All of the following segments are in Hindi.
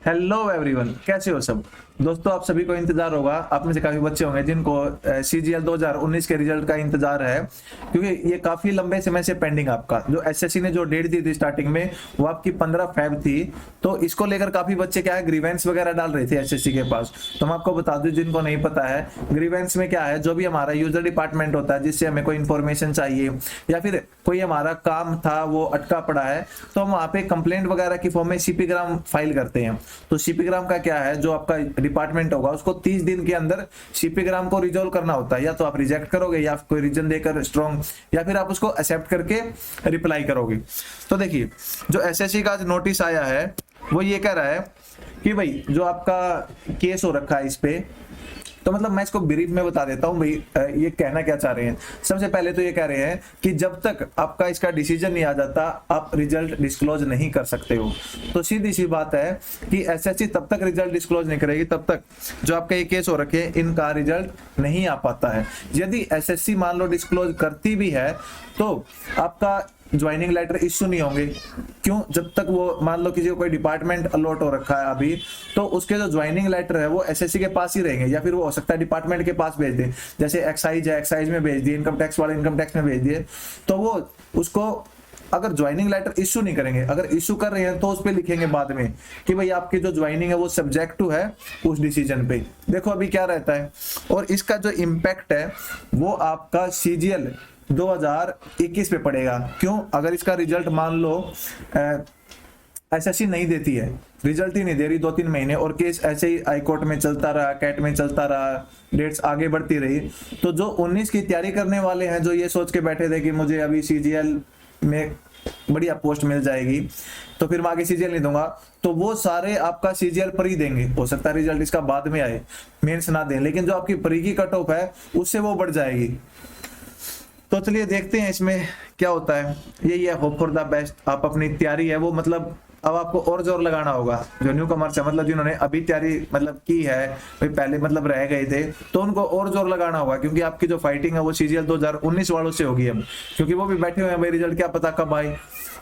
हेलो एवरीवन, कैसे हो सब दोस्तों। आप सभी को इंतजार होगा, आप में से काफी बच्चे होंगे जिनको सीजीएल 2019 के रिजल्ट का इंतजार है, क्योंकि ये काफी लंबे समय से पेंडिंग। आपका जो एसएससी ने जो डेट दी थी स्टार्टिंग में, वो आपकी 15 फेब थी। तो इसको लेकर काफी बच्चे क्या है, ग्रीवेंस वगैरह डाल रहे थे एसएससी के पास। तो मैं आपको बता दूं, जिनको नहीं पता है, ग्रीवेंस में क्या है, जो भी हमारा यूजर डिपार्टमेंट होता है, जिससे हमें कोई इन्फॉर्मेशन चाहिए या फिर कोई हमारा काम था वो अटका पड़ा है, तो हम वहाँ पे कंप्लेंट वगैरह की फॉर्म में सीपीग्राम फाइल करते हैं। तो सीपीग्राम का क्या है, जो आपका डिपार्टमेंट होगा उसको 30 दिन के अंदर सीपीग्राम को रिजोल्व करना होता है। या तो आप रिजेक्ट करोगे या कोई रीजन देकर स्ट्रॉन्ग, या फिर आप उसको एक्सेप्ट करके रिप्लाई करोगे। तो देखिए, जो एसएससी का नोटिस आया है वो ये कह रहा है कि भाई जो आपका केस हो रखा है इस पे, तो मतलब मैं इसको ब्रीफ में बता देता हूँ भाई ये कहना क्या चाह रहे हैं। सबसे पहले तो ये कह रहे हैं कि जब तक आपका इसका डिसीजन नहीं आ जाता, आप रिजल्ट डिस्क्लोज नहीं कर सकते हो। तो सीधी सी बात है कि एसएससी तब तक रिजल्ट डिस्क्लोज नहीं करेगी तब तक जो आपका ये केस हो रखे इनका रिजल्ट नहीं आ पाता है। यदि एसएससी मान लो डिस्क्लोज करती भी है तो आपका ज्वाइनिंग लेटर इश्यू नहीं होंगे। क्यों? जब तक वो मान लो किसी को कोई डिपार्टमेंट अलॉट हो रखा है अभी, तो उसके जो ज्वाइनिंग लेटर है वो एसएससी के पास ही रहेंगे, या फिर वो हो सकता है डिपार्टमेंट के पास भेज दे। जैसे एक्साइज है, एक्साइज में भेज दिए, इनकम टैक्स वाले इनकम टैक्स में भेज दिए। तो वो उसको अगर ज्वाइनिंग लेटर इश्यू नहीं करेंगे, अगर इश्यू कर रहे हैं तो उस पर लिखेंगे बाद में कि भाई आपकी जो ज्वाइनिंग है वो सब्जेक्ट टू है उस डिसीजन पे। देखो अभी क्या रहता है, और इसका जो इम्पैक्ट है वो आपका सीजीएल 2021 पे पड़ेगा। क्यों? अगर इसका रिजल्ट मान लो एसएससी नहीं देती है, रिजल्ट ही नहीं दे रही 2-3 महीने, और केस ऐसे ही हाई कोर्ट में चलता रहा, कैट में चलता रहा, डेट्स आगे बढ़ती रही, तो जो 19 की तैयारी करने वाले हैं, जो ये सोच के बैठे थे कि मुझे अभी सीजीएल में बढ़िया पोस्ट मिल जाएगी तो फिर मैं आगे सीजीएल नहीं दूंगा, तो वो सारे आपका सीजीएल पर ही देंगे। हो सकता है रिजल्ट इसका बाद में आए, मेंस ना दें, लेकिन जो आपकी प्री की कट ऑफ है उससे वो बढ़ जाएगी। तो चलिए देखते हैं इसमें क्या होता है। यही है, होप फॉर द बेस्ट। आप अपनी तैयारी है वो मतलब अब आपको और जोर लगाना होगा। जो न्यू कमर्स है, मतलब जिन्होंने अभी तैयारी मतलब की है, भाई पहले मतलब रह गए थे, तो उनको और जोर लगाना होगा, क्योंकि आपकी जो फाइटिंग है वो सीजीएल 2019 वालों से होगी अब। क्योंकि वो भी बैठे हुए हैं भाई, रिजल्ट क्या पता कब आए।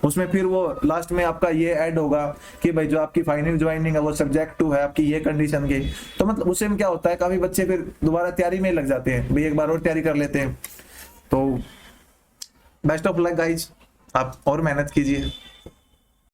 उसमें फिर वो लास्ट में आपका ये ऐड होगा कि भाई जो आपकी फाइनल ज्वाइनिंग है वो सब्जेक्ट टू है आपकी ये कंडीशन के। तो मतलब उससे क्या होता है, काफी बच्चे फिर दोबारा तैयारी में लग जाते हैं, भाई एक बार और तैयारी कर लेते हैं। तो बेस्ट ऑफ लक गाइज, आप और मेहनत कीजिए।